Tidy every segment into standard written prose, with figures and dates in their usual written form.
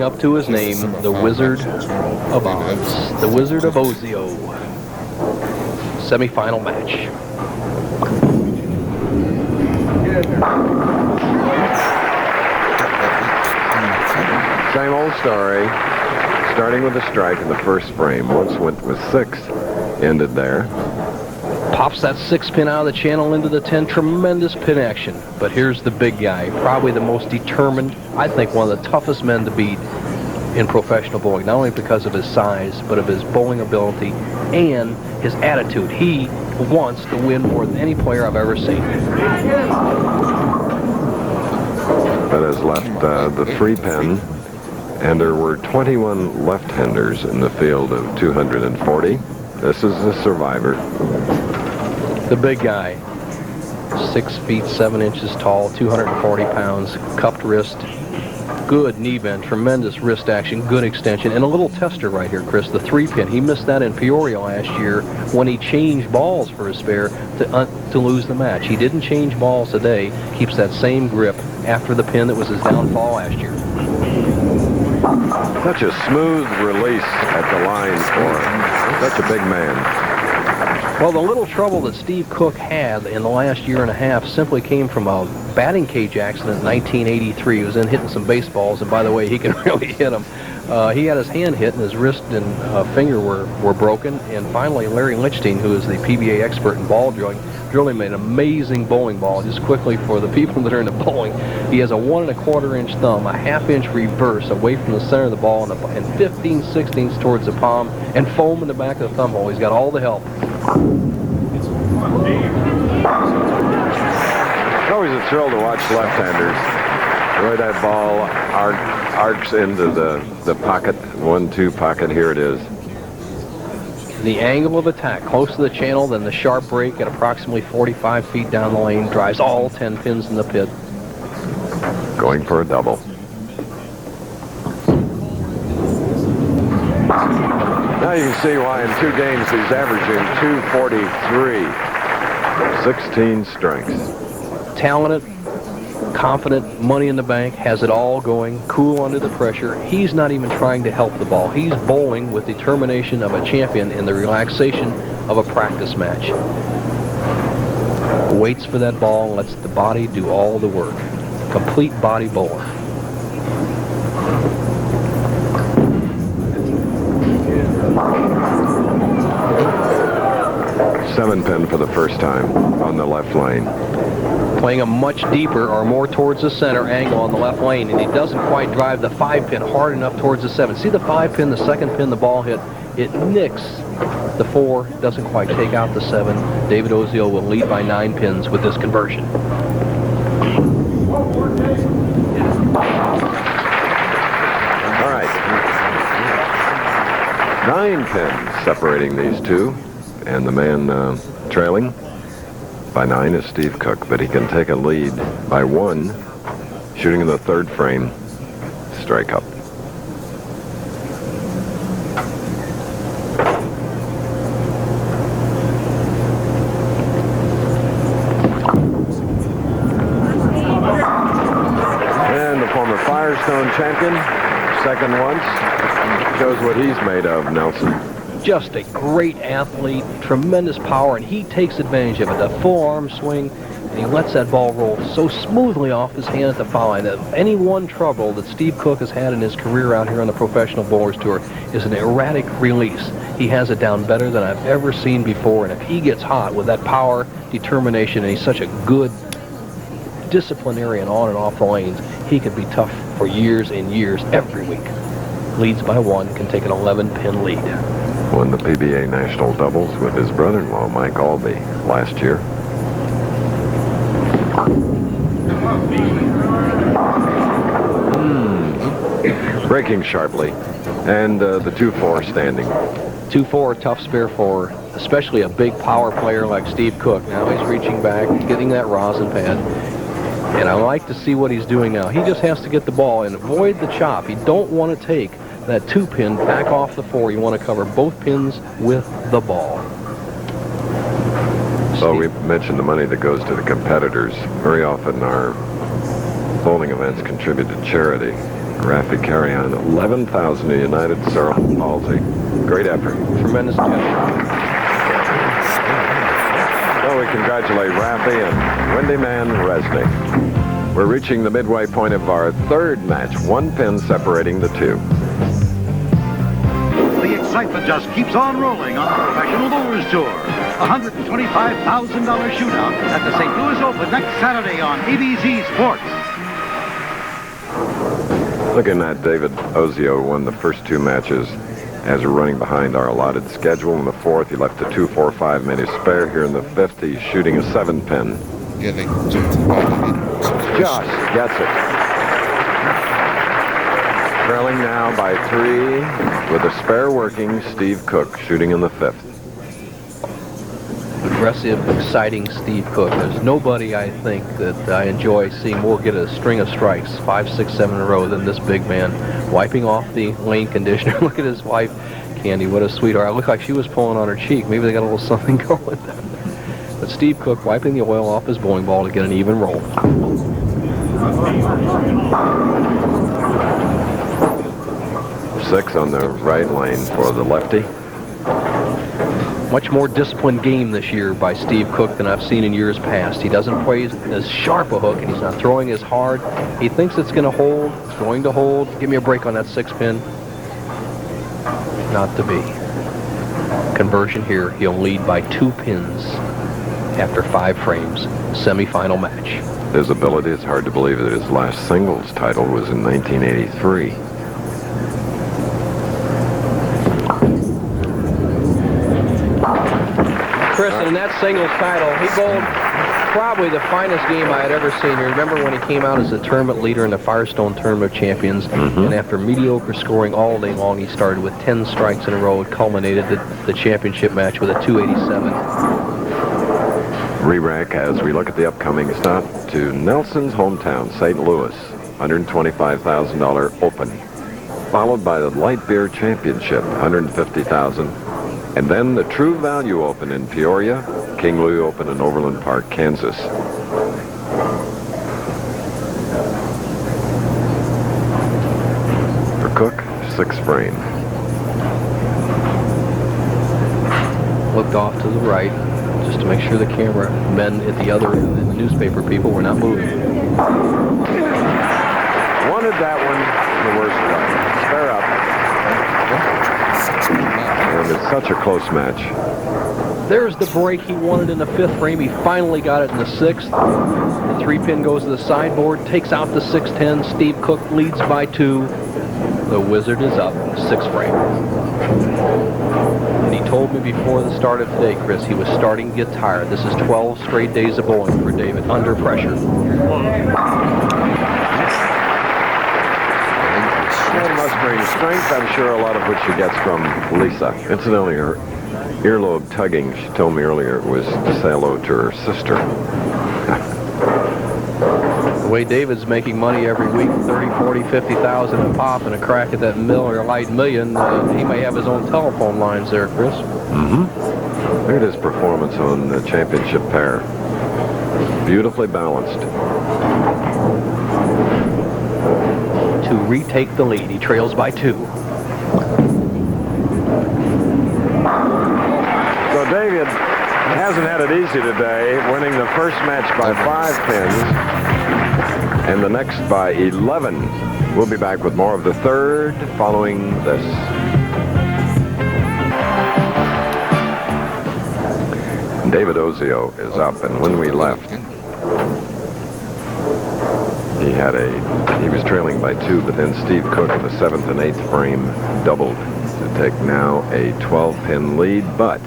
Up to his name, the Wizard of Oz, the Wizard of Ozio. Semi-final match. Same old story. Starting with a strike in the first frame. Once went with 6, ended there. Pops that 6 pin out of the channel into the 10. Tremendous pin action. But here's the big guy, probably the most determined, I think one of the toughest men to beat in professional bowling, not only because of his size, but of his bowling ability and his attitude. He wants to win more than any player I've ever seen. That has left the 3 pin, and there were 21 left-handers in the field of 240. This is the survivor. The big guy, 6 feet 7 inches tall, 240 pounds, cupped wrist, good knee bend, tremendous wrist action, good extension, and a little tester right here, Chris, the 3 pin. He missed that in Peoria last year when he changed balls for his spare to lose the match. He didn't change balls today, keeps that same grip after the pin that was his downfall last year. Such a smooth release at the line for such a big man. Well, the little trouble that Steve Cook had in the last year and a half simply came from a batting cage accident in 1983. He was in hitting some baseballs, and by the way, he can really hit them. He had his hand hit, and his wrist and finger were broken. And finally, Larry Lichtenstein, who is the PBA expert in ball drilling, made an amazing bowling ball. Just quickly for the people that are into bowling, he has a 1 1/4 inch thumb, a 1/2 inch reverse away from the center of the ball, and 15/16 towards the palm, and foam in the back of the thumb hole. He's got all the help. It's always a thrill to watch left-handers. The way that ball arcs into the pocket, 1-2 pocket. Here it is. The angle of attack close to the channel, then the sharp break at approximately 45 feet down the lane drives all 10 pins in the pit. Going for a double. Now you can see why in 2 games he's averaging 243. 16 strikes. Talented, confident, money in the bank, has it all going, cool under the pressure. He's not even trying to help the ball. He's bowling with determination of a champion in the relaxation of a practice match. Waits for that ball and lets the body do all the work. Complete body bowler. Seven pin for the first time on the left lane. Playing a much deeper or more towards the center angle on the left lane, and he doesn't quite drive the 5 pin hard enough towards the 7. See the 5 pin, the 2nd pin, the ball hit, it nicks the 4, doesn't quite take out the 7. David Ozio will lead by 9 pins with this conversion. All right. 9 pins separating these two, and the man trailing by 9 is Steve Cook, but he can take a lead by 1, shooting in the 3rd frame, strike up. And the former Firestone champion, second once, shows what he's made of, Nelson. Just a great athlete, tremendous power, and he takes advantage of it. The full arm swing, and he lets that ball roll so smoothly off his hand at the foul line. Any one trouble that Steve Cook has had in his career out here on the Professional Bowlers Tour is an erratic release. He has it down better than I've ever seen before, and if he gets hot with that power, determination, and he's such a good disciplinarian on and off the lanes, he could be tough for years and years every week. Leads by 1, can take an 11-pin lead. Won the PBA National Doubles with his brother-in-law, Mike Albee, last year. Breaking sharply. And the 2-4 standing. 2-4, tough spare 4, especially a big power player like Steve Cook. Now he's reaching back, getting that rosin pad. And I like to see what he's doing now. He just has to get the ball and avoid the chop. You don't want to take that 2-pin back off the 4. You want to cover both pins with the ball. So we mentioned the money that goes to the competitors. Very often our bowling events contribute to charity. Raffi Carrion, 11,000 in United Cerebral Palsy. Great effort. Tremendous gesture. So we congratulate Raffi and Wendy Man Resnick. We're reaching the midway point of our third match, 1 pin separating the two. The excitement just keeps on rolling on the Professional Bowlers Tour. $125,000 shootout at the St. Louis Open next Saturday on ABC Sports. Looking at David Ozio, won the first 2 matches as we're running behind our allotted schedule. In the 4th, he left a 2-4-5 minute spare. Here in the 5th, he's shooting a 7-pin. Josh gets it. Trailing now by 3 with a spare working. Steve Cook shooting in the 5th. Aggressive, exciting Steve Cook. There's nobody, I think, that I enjoy seeing more get a string of strikes, 5, 6, 7 in a row than this big man. Wiping off the lane conditioner. Look at his wife, Candy. What a sweetheart. It looked like she was pulling on her cheek. Maybe they got a little something going down there. But Steve Cook wiping the oil off his bowling ball to get an even roll. Six on the right lane for the lefty. Much more disciplined game this year by Steve Cook than I've seen in years past. He doesn't play as sharp a hook, and he's not throwing as hard. He thinks it's going to hold. It's going to hold. Give me a break on that 6-pin. Not to be. Conversion here. He'll lead by 2 pins after 5 frames. Semi-final match. His ability, it's hard to believe that his last singles title was in 1983. Chris, in that singles title, he bowled probably the finest game I had ever seen. You remember when he came out as the tournament leader in the Firestone Tournament of Champions, and after mediocre scoring all day long, he started with 10 strikes in a row. It culminated the championship match with a 287. Re-rack as we look at the upcoming stop to Nelson's hometown, St. Louis, $125,000 Open, followed by the Light Beer Championship, $150,000. And then the True Value Open in Peoria, King Louis Open in Overland Park, Kansas. For Cook, 6th frame. Looked off to the right, just to make sure the camera men at the other end, the newspaper people, were not moving. Wanted that one the worst way. Spare up. And it's such a close match. There's the break he wanted in the 5th frame. He finally got it in the 6th. The 3-pin goes to the sideboard, takes out the 6-10. Steve Cook leads by 2. The Wizard is up, 6th frame. And he told me before the start of today, Chris, he was starting to get tired. This is 12 straight days of bowling for David, under pressure. Well, must bring strength, I'm sure, a lot of which she gets from Lisa. Incidentally, her earlobe tugging, she told me earlier, was to say hello to her sister. The way David's making money every week, 30, 40, 50,000 a pop, and a crack at that light million, he may have his own telephone lines there, Chris. Look at his performance on the championship pair. Beautifully balanced. To retake the lead, he trails by 2. So David hasn't had it easy today, winning the first match by 5 pins and the next by 11. We'll be back with more of the third following this. David Ozio is up, and when we left, he was trailing by 2, but then Steve Cook in the 7th and 8th frame doubled to take now a 12-pin lead, but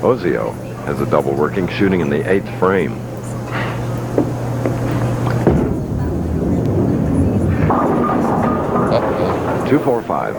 Ozio has a double working, shooting in the 8th frame. Uh-oh. 2-4-5.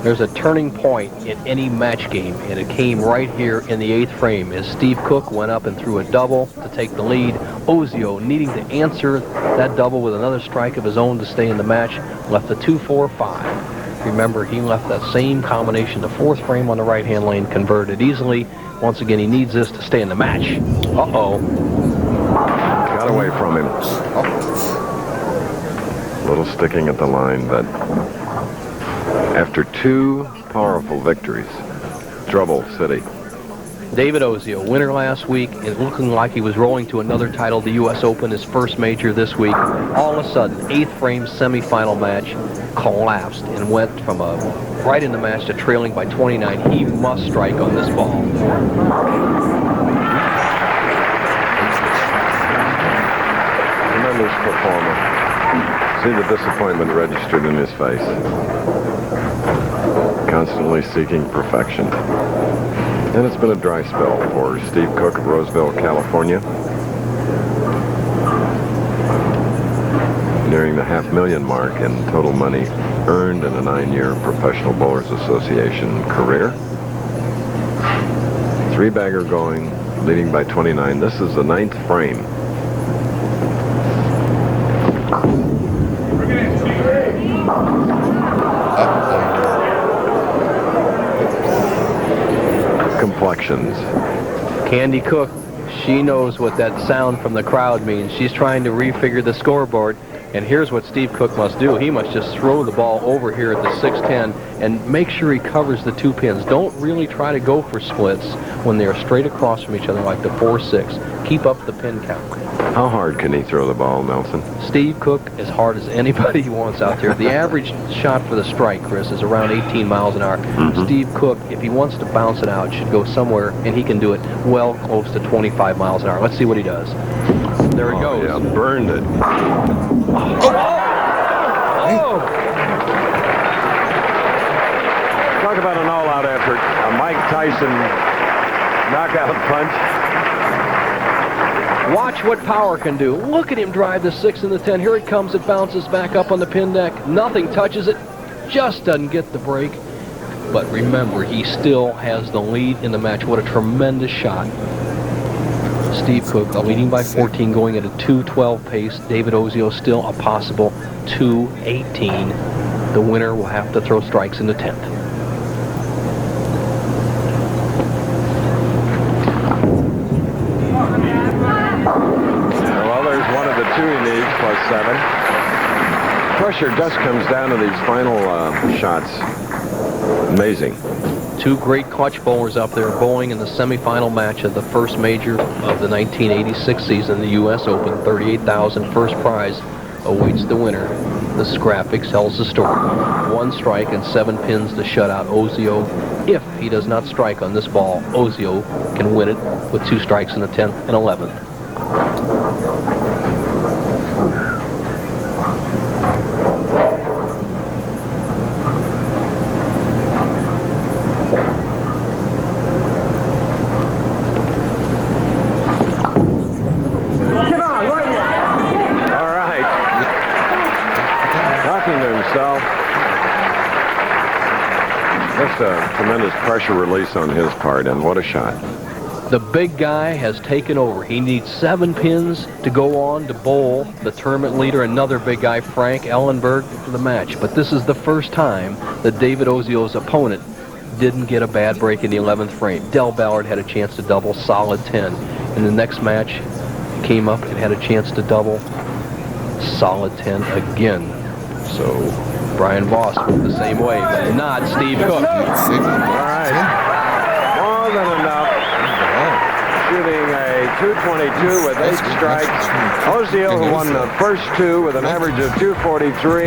There's a turning point in any match game, and it came right here in the 8th frame as Steve Cook went up and threw a double to take the lead. Ozio, needing to answer that double with another strike of his own to stay in the match, left the 2-4-5. Remember, he left that same combination, the 4th frame on the right-hand lane, converted easily. Once again, he needs this to stay in the match. Uh-oh. Got away from him. A little sticking at the line, but after 2 powerful victories, Trouble City. David Ozio, winner last week, and looking like he was rolling to another title, the U.S. Open, his first major this week. All of a sudden, 8th frame semifinal match, collapsed and went from right in the match to trailing by 29. He must strike on this ball. Tremendous performer. See the disappointment registered in his face. Constantly seeking perfection. And it's been a dry spell for Steve Cook of Roseville, California. Nearing the $500,000 mark in total money earned in a 9-year Professional Bowlers Association career. 3-bagger going, leading by 29. This is the 9th frame. Complexions. Candy Cook, she knows what that sound from the crowd means. She's trying to refigure the scoreboard, and here's what Steve Cook must do. He must just throw the ball over here at the 610 and make sure he covers the 2 pins. Don't really try to go for splits when they're straight across from each other like the 4-6. Keep up the pin count. How hard can he throw the ball, Nelson? Steve Cook, as hard as anybody he wants out there. The average shot for the strike, Chris, is around 18 miles an hour. Steve Cook, if he wants to bounce it out, should go somewhere, and he can do it well close to 25 miles an hour. Let's see what he does. There it goes. Yeah, burned it. Talk about an all-out effort. A Mike Tyson knockout punch. Watch what power can do. Look at him drive the 6 and the 10. Here it comes. It bounces back up on the pin deck. Nothing touches it. Just doesn't get the break. But remember, he still has the lead in the match. What a tremendous shot. Steve Cook leading by 14, going at a 2:12 pace. David Ozio still a possible 2:18. The winner will have to throw strikes in the 10th. Well, there's one of the 2 he needs, +7. Pressure just comes down to these final shots. Amazing. 2 great clutch bowlers up there bowling in the semifinal match of the first major of the 1986 season, the U.S. Open. $38,000 first prize awaits the winner. This graphic tells the story. 1 strike and 7 pins to shut out Ozio. If he does not strike on this ball, Ozio can win it with 2 strikes in the 10th and 11th. Just a tremendous pressure release on his part, and what a shot. The big guy has taken over. He needs 7 pins to go on to bowl the tournament leader, another big guy, Frank Ellenberg, for the match. But this is the first time that David Ozio's opponent didn't get a bad break in the 11th frame. Del Ballard had a chance to double, solid 10. In the next match, came up and had a chance to double, solid 10 again. So Brian Voss went the same way, but not Steve Cook. All right. More than enough. Shooting a 222 with 8 strikes. Ozio, who won the first 2 with an average of 243.